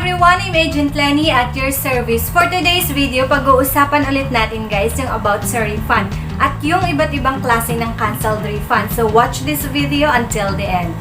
everyone! I'm Agent Lenny at your service. For today's video, pag-uusapan ulit natin guys yung about sa refund at yung iba't ibang klase ng canceled refund. So watch this video until the end.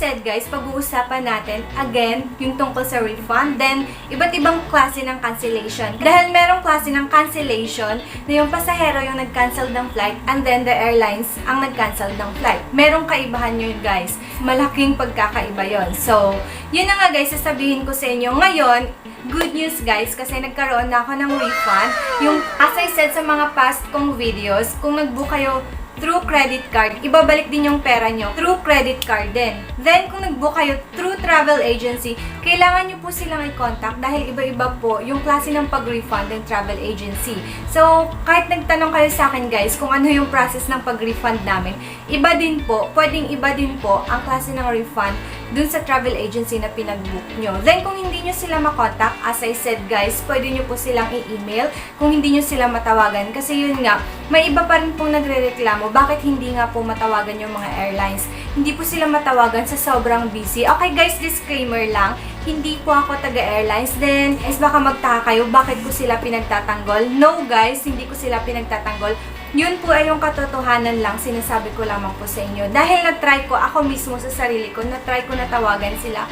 Said guys, pag-uusapan natin again yung tungkol sa refund, then iba't ibang klase ng cancellation. Dahil merong klase ng cancellation na yung pasahero yung nag-cancel ng flight and then the airlines ang nag-cancel ng flight. Merong kaibahan yun guys. Malaking pagkakaiba yon. So, yun na nga guys, sasabihin ko sa inyo ngayon. Good news guys, kasi nagkaroon na ako ng refund. Yung, as I said sa mga past kong videos, kung nag-book kayo through credit card, ibabalik din yung pera nyo through credit card din. Then, kung nag-book kayo through travel agency, kailangan nyo po silang i-contact dahil iba-iba po yung klase ng pag-refund ng travel agency. So, kahit nagtanong kayo sa akin guys kung ano yung process ng pag-refund namin, iba din po, pwedeng iba din po ang klase ng refund dun sa travel agency na pinag-book nyo. Then, kung hindi nyo sila makontak, as I said guys, pwede nyo po silang i-email kung hindi nyo sila matawagan. Kasi yun nga, may iba pa rin pong nagre-reklamo, bakit hindi nga po matawagan yung mga airlines? Hindi po sila matawagan sa sobrang busy. Okay guys, disclaimer lang, hindi po ako taga-airlines. Then, baka magtaka kayo, bakit ko sila pinagtatanggol? No guys, hindi ko sila pinagtatanggol. Yun po ay yung katotohanan lang, sinasabi ko lamang po sa inyo. Dahil na-try ko, ako mismo sa sarili ko, na-try ko na tawagan sila.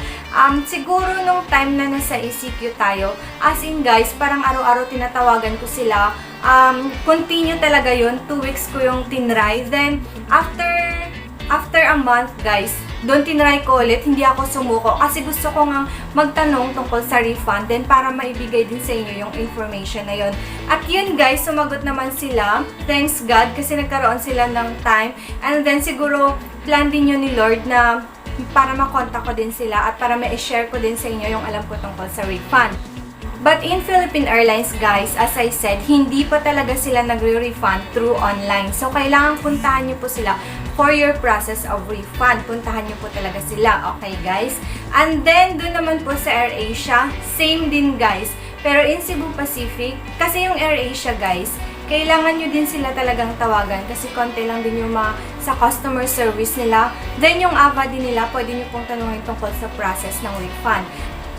Siguro nung time na nasa ECQ tayo, as in guys, parang araw-araw tinatawagan ko sila. Continue talaga yun, 2 weeks ko yung tinry. Then, after a month guys, doon tinry ko ulit, hindi ako sumuko kasi gusto ko nga magtanong tungkol sa refund din para maibigay din sa inyo yung information na yun. At yun guys, sumagot naman sila. Thanks God kasi nagkaroon sila ng time. And then siguro plan din yun ni Lord na para makontak ko din sila at para ma-share ko din sa inyo yung alam ko tungkol sa refund. But in Philippine Airlines guys, as I said, hindi pa talaga sila nagre-refund through online. So, kailangan puntahan nyo po sila for your process of refund. Puntahan nyo po talaga sila. Okay guys? And then, dun naman po sa AirAsia, same din guys. Pero in Cebu Pacific, kasi yung AirAsia guys, kailangan nyo din sila talagang tawagan kasi konti lang din yung mga sa customer service nila. Then yung AVA din nila, pwede nyo pong tanungin tungkol sa process ng refund.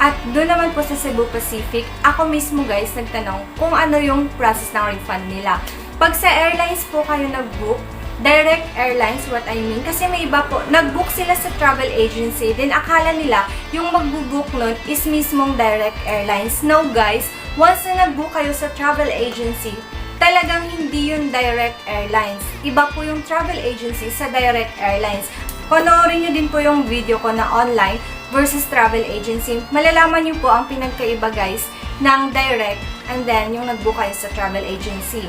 At doon naman po sa Cebu Pacific, ako mismo guys nagtanong kung ano yung process ng refund nila. Pag sa airlines po kayo nag-book, direct airlines, what I mean, kasi may iba po, nag-book sila sa travel agency, then akala nila yung mag-book nun is mismong direct airlines. No guys, once na nag-book kayo sa travel agency, talagang hindi yung direct airlines. Iba po yung travel agency sa direct airlines. Panoorin nyo din po yung video ko na online versus travel agency. Malalaman nyo po ang pinagkaiba guys ng direct and then yung nag-book kayo sa travel agency.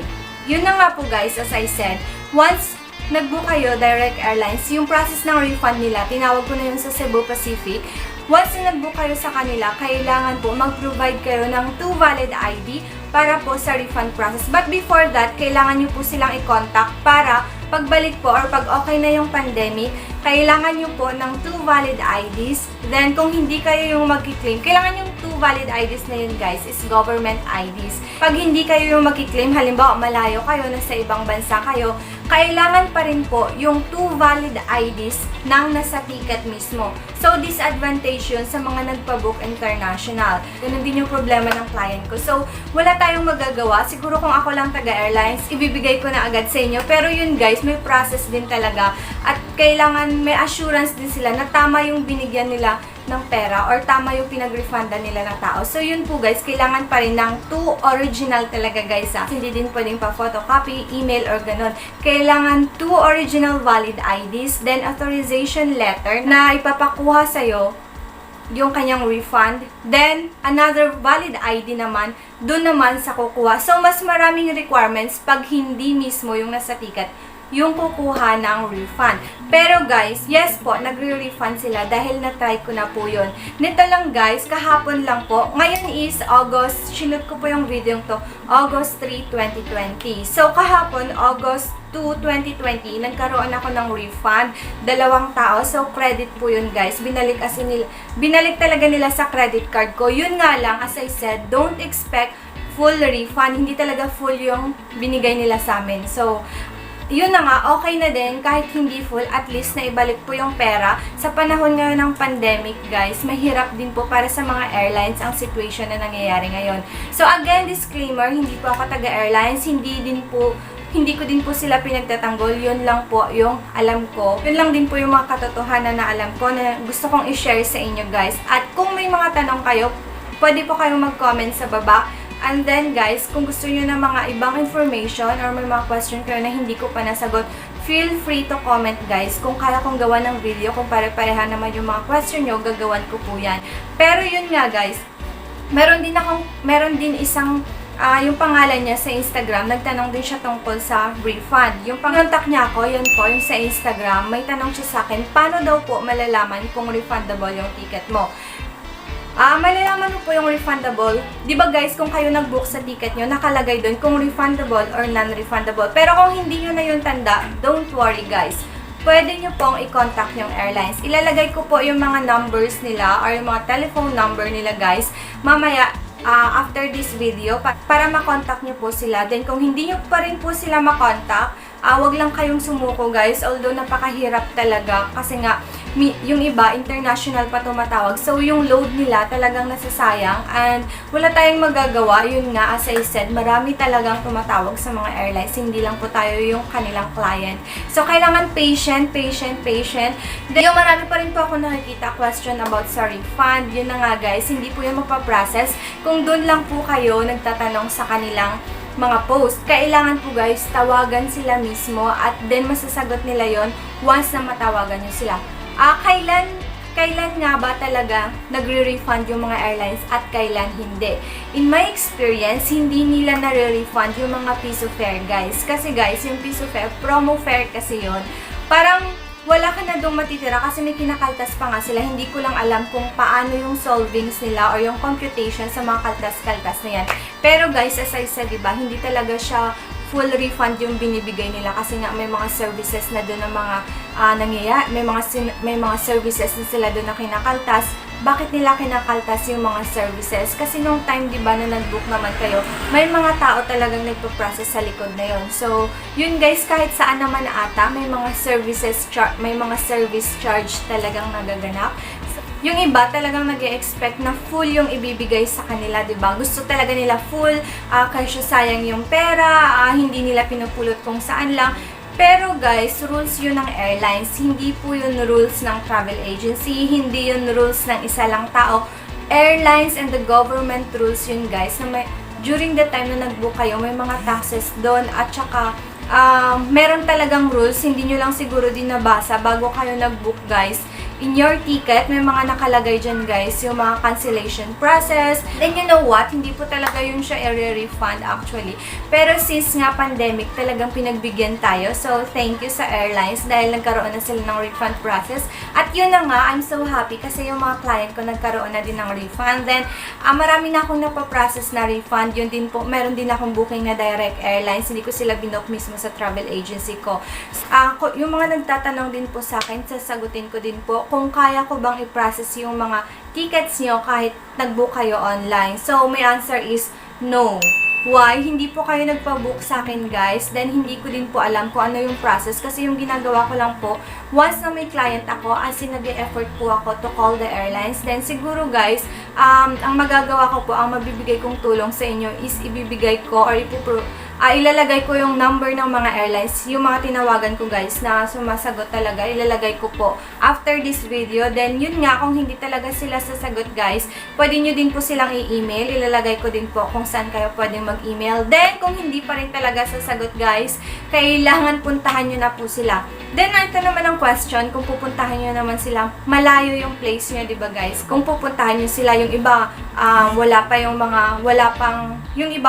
Yun na nga po guys, as I said, once nag-book kayo direct airlines, yung process ng refund nila, tinawag ko na yun sa Cebu Pacific. Once na nag-book kayo sa kanila, kailangan po mag-provide kayo ng 2 valid ID para po sa refund process. But before that, kailangan nyo po silang i-contact para pagbalik po or pag okay na yung pandemic, kailangan nyo po ng 2 valid IDs. Then, kung hindi kayo yung mag-claim, kailangan yung 2 valid IDs na yun guys is government IDs. Pag hindi kayo yung mag-claim, halimbawa malayo kayo, nasa ibang bansa kayo, kailangan pa rin po yung 2 valid IDs ng nasa ticket mismo. So, disadvantage yun sa mga nagpa-book international. Ganun din yung problema ng client ko. So, wala tayong magagawa. Siguro kung ako lang taga-airlines, ibibigay ko na agad sa inyo. Pero yun guys, may process din talaga. At kailangan may assurance din sila na tama yung binigyan nila ng pera or tama yung pinag-refundan nila ng tao. So, yun po guys, kailangan pa rin ng 2 original talaga guys ha. Hindi din pwedeng pa-photocopy, email, or ganun. Kailangan 2 original valid IDs, then authorization letter na ipapakuha sa'yo yung kanyang refund. Then, another valid ID naman, dun naman sa kukuha. So, mas maraming requirements pag hindi mismo yung nasa ticket yung kukuha ng refund. Pero guys, yes po, nagre-refund sila dahil na-try ko na po yun. Nito lang guys, kahapon lang po. Ngayon is August, sinut ko po yung video to, August 3, 2020. So kahapon, August 2, 2020, nagkaroon ako ng refund. 2 tao. So, credit po yun, guys. Binalik talaga nila sa credit card ko. Yun nga lang, as I said, don't expect full refund. Hindi talaga full yung binigay nila sa amin. So, yun na nga, okay na din, kahit hindi full, at least na ibalik po yung pera. Sa panahon ngayon ng pandemic, guys, mahirap din po para sa mga airlines ang situation na nangyayari ngayon. So, again, disclaimer, hindi po ako taga-airlines, hindi ko din po sila pinagtatanggol. Yun lang po yung alam ko. Yun lang din po yung mga katotohanan na alam ko na gusto kong i-share sa inyo, guys. At kung may mga tanong kayo, pwede po kayong mag-comment sa baba. And then, guys, kung gusto nyo ng mga ibang information or may mga question kayo na hindi ko pa nasagot, feel free to comment, guys. Kung kaya kong gawa ng video, kung pare-pareha naman yung mga question nyo, gagawan ko po yan. Pero yun nga, guys, meron din isang yung pangalan niya sa Instagram, nagtanong din siya tungkol sa refund. Yung contact niya ako, yun po, yung sa Instagram, may tanong siya sa akin, paano daw po malalaman kung refundable yung ticket mo? Malalaman mo po yung refundable. Di ba guys, kung kayo nag-book sa ticket nyo, nakalagay doon kung refundable or non-refundable. Pero kung hindi nyo na yung tanda, don't worry guys. Pwede nyo pong i-contact yung airlines. Ilalagay ko po yung mga numbers nila or yung mga telephone number nila guys. Mamaya, after this video, para makontak nyo po sila. Then, kung hindi nyo pa rin po sila makontak, wag lang kayong sumuko guys. Although, napakahirap talaga. Kasi nga, yung iba, international pa tumatawag. So, yung load nila talagang nasasayang. And, wala tayong magagawa. Yun nga, as I said, marami talagang tumatawag sa mga airlines. Hindi lang po tayo yung kanilang client. So, kailangan patient. Then, yung marami pa rin po ako nakikita question about sa refund. Yun na nga guys, hindi po yung mapaprocess. Kung doon lang po kayo nagtatanong sa kanilang mga post, kailangan po guys, tawagan sila mismo at then masasagot nila yon once na matawagan nyo sila. Kailan nga ba talaga nagre-refund yung mga airlines at kailan hindi? In my experience, hindi nila nare-refund yung mga piso fare guys. Kasi guys, yung piso fare, promo fare kasi yon. Parang wala ka na doon matitira kasi may kinakaltas pa nga sila. Hindi ko lang alam kung paano yung solvings nila or yung computation sa mga kaltas-kaltas na yan. Pero guys, as I said, diba, hindi talaga siya full refund yung binibigay nila kasi nga may mga services na doon na mga nangyayari, may mga services na sila doon na kinakaltas. Bakit nila kinakaltas yung mga services? Kasi nung time, di ba, na nag-book naman kayo, may mga tao talagang nagpo-process sa likod na yon. So, yun guys, kahit saan naman ata, may mga service charge talagang nagaganap. Yung iba talagang nag-e-expect na full yung ibibigay sa kanila, di ba? Gusto talaga nila full, kasi sayang yung pera, hindi nila pinupulot kung saan lang. Pero guys, rules yun ng airlines. Hindi po yun rules ng travel agency. Hindi yun rules ng isa lang tao. Airlines and the government rules yun guys. Na during the time na nag-book kayo, may mga taxes doon. At saka, meron talagang rules. Hindi nyo lang siguro din nabasa bago kayo nag-book guys. In your ticket, may mga nakalagay dyan guys, yung mga cancellation process. And you know what? Hindi po talaga yun siya i-refund actually. Pero since nga pandemic, talagang pinagbigyan tayo. So, thank you sa airlines dahil nagkaroon na sila ng refund process. At yun na nga, I'm so happy kasi yung mga client ko nagkaroon na din ng refund. Then, marami na akong napaprocess na refund. Yun din po, meron din akong booking na direct airlines. Hindi ko sila binook mismo sa travel agency ko. Yung mga nagtatanong din po sa akin, sasagutin ko din po kung kaya ko bang i-process yung mga tickets nyo kahit nag-book kayo online. So, my answer is no. Why? Hindi po kayo nagpa-book sa akin guys. Then, hindi ko din po alam kung ano yung process. Kasi yung ginagawa ko lang po, once na may client ako, as in nag-e-effort po ako to call the airlines. Then, siguro guys, ang magagawa ko po, ang mabibigay kong tulong sa inyo is ibibigay ko or ilalagay ko yung number ng mga airlines, yung mga tinawagan ko guys na sumasagot talaga, ilalagay ko po after this video. Then yun nga, kung hindi talaga sila sasagot guys, pwede nyo din po silang i-email, ilalagay ko din po kung saan kayo pwedeng mag-email. Then kung hindi pa rin talaga sasagot guys, kailangan puntahan nyo na po sila. Then ito naman ang question, kung pupuntahan nyo naman sila, malayo yung place nyo, diba guys? Kung pupuntahan nyo sila, yung iba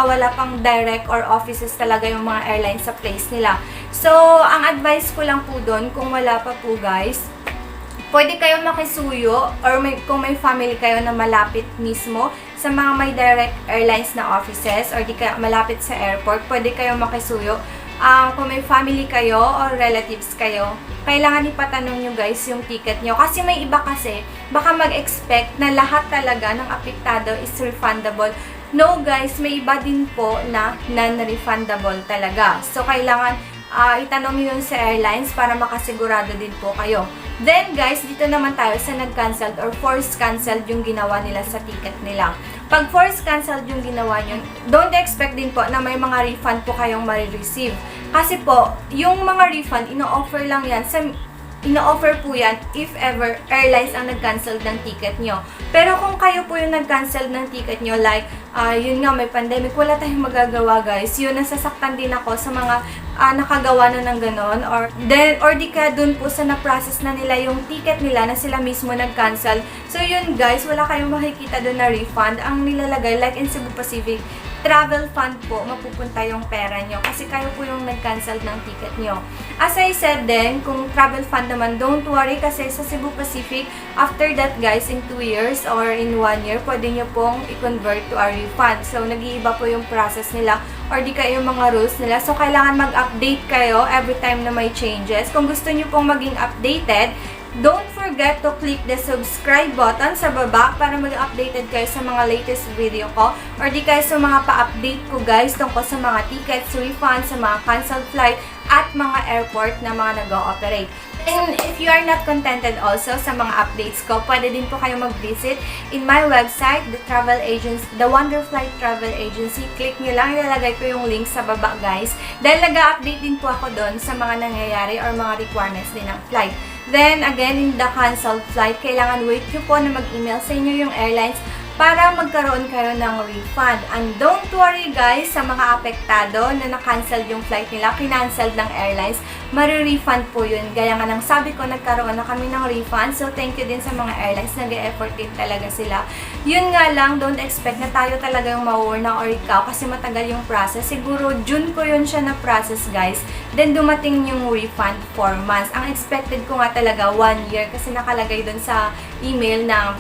wala pang direct or office services talaga yung mga airlines sa place nila. So, ang advice ko lang po doon, kung wala pa po guys, pwede kayong makisuyo or kung may family kayo na malapit mismo sa mga may direct airlines na offices or di kaya malapit sa airport, pwede kayong makisuyo. Kung may family kayo or relatives kayo, kailangan ipatanong nyo guys yung ticket nyo. Kasi may iba kasi, baka mag-expect na lahat talaga ng apektado is refundable. No guys, may iba din po na non-refundable talaga. So, kailangan itanong nyo yun sa airlines para makasigurado din po kayo. Then guys, dito naman tayo sa nag-cancelled or forced cancelled yung ginawa nila sa ticket nila. Pag forced cancelled yung ginawa nyo, don't expect din po na may mga refund po kayong marireceive. Kasi po, yung mga refund, ino-offer lang yan ino-offer po yan if ever airlines ang nag-cancel ng ticket nyo. Pero kung kayo po yung nag-cancel ng ticket nyo, like, yun nga, may pandemic, wala tayong magagawa guys. Yun, nasasaktan din ako sa mga nakagawa na ng ganon. Or di ka dun po sa na-process na nila yung ticket nila na sila mismo nag-cancel. So yun guys, wala kayong makikita dun na refund. Ang nilalagay, like in Cebu Pacific, travel fund po, mapupunta yung pera nyo kasi kayo po yung nag-cancel ng ticket nyo. As I said din, kung travel fund naman, don't worry kasi sa Cebu Pacific, after that guys, in 2 years or in 1 year, pwede nyo pong i-convert to a refund. So, nag-iiba po yung process nila or di kayo yung mga rules nila. So, kailangan mag-update kayo every time na may changes. Kung gusto nyo pong maging updated, don't forget to click the subscribe button sa baba para mag-updated kayo sa mga latest video ko or di kayo sa mga pa-update ko guys tungkol sa mga tickets, refunds, sa mga canceled flight at mga airport na mga nag-ooperate. And if you are not contented also sa mga updates ko, pwede din po kayo mag-visit in my website, the Wonderflight Travel Agency. Click nyo lang, ilalagay ko yung link sa baba guys. Dahil nag-update din po ako doon sa mga nangyayari or mga requirements din ng flight. Then, again, in the canceled flight, kailangan wait nyo po na mag-email sa inyo yung airlines para magkaroon kayo ng refund. And don't worry guys, sa mga apektado na na-cancel yung flight nila, kinancel ng airlines, mari-refund po yun. Gaya nga ng sabi ko, nagkaroon na kami ng refund. So, thank you din sa mga airlines, nag-e-effort din talaga sila. Yun nga lang, don't expect na tayo talaga yung mawurna or ikaw kasi matagal yung process. Siguro, June ko yun siya na-process guys. Then, dumating yung refund 4 months. Ang expected ko nga talaga 1 year kasi nakalagay dun sa email na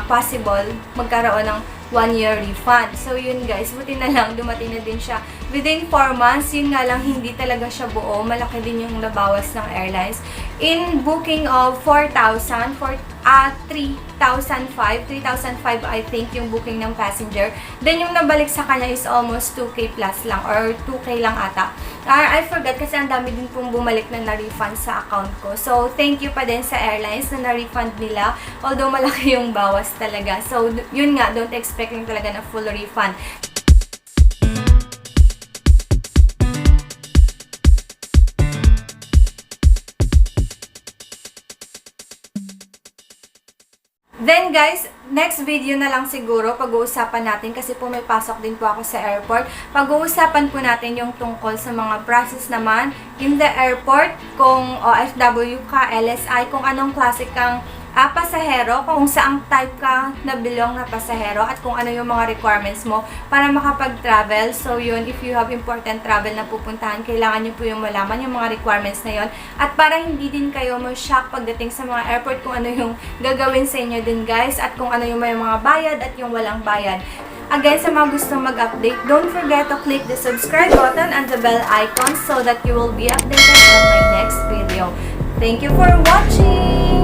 possible magkaroon ng 1-year refund. So, yun guys, buti na lang, dumating na din siya. Within 4 months, yun nga lang, hindi talaga siya buo. Malaki din yung nabawas ng airlines. In booking of 3,005 I think yung booking ng passenger. Then, yung nabalik sa kanya is almost 2K plus lang or 2K lang ata. I forgot kasi ang dami din pong bumalik na na-refund sa account ko. So, thank you pa din sa airlines na na-refund nila. Although, malaki yung bawas talaga. So, yun nga, don't expect yung talaga na full refund. Then guys, next video na lang siguro pag-uusapan natin kasi po may pasok din po ako sa airport. Pag-uusapan po natin yung tungkol sa mga process naman in the airport, kung OFW ka, LSI, kung anong klase kang pasahero, kung saang type ka na belong na pasahero at kung ano yung mga requirements mo para makapag-travel. So yun, if you have important travel na pupuntahan, kailangan nyo po yung malaman yung mga requirements na yun. At para hindi din kayo ma-shock pagdating sa mga airport kung ano yung gagawin sa inyo din guys at kung ano yung may mga bayad at yung walang bayad. Again, sa mga gustong mag-update, don't forget to click the subscribe button and the bell icon so that you will be updated on my next video. Thank you for watching!